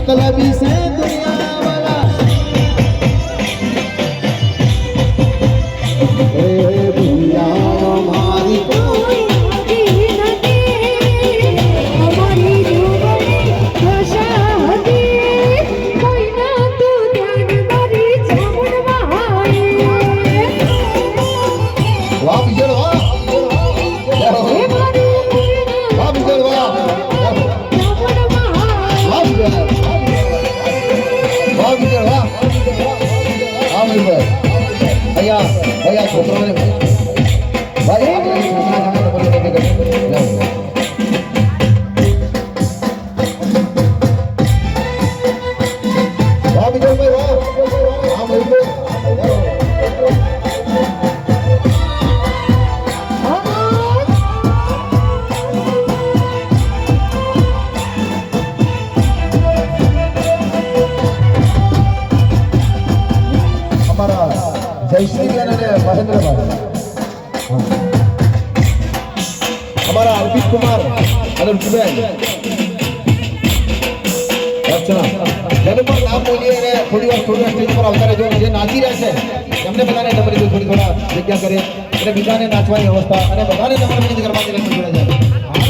मतलबी से दुनिया वाला भैया हमारी कोई भैया भैया छोकरों ने भाई आप लोग छोकरा जाना तो बोले लेके गए वाह विजय भाई वाह हां भाई हमारा जयश्री ज्ञान है महेंद्र भाई हमारा अर्पित कुमार अगर कुबेर अच्छा जब पर नाम बोलिए रे थोड़ी बार छोटा स्टेज पर આવતા રહેજો જે નાચી રહેશે એમને બધાને તમારી થોડી થોડા જગ્યા કરે એટલે બીજાને નાચવાની વ્યવસ્થા અને બધાને તમારી કરવા માટે જોડાઈ જાય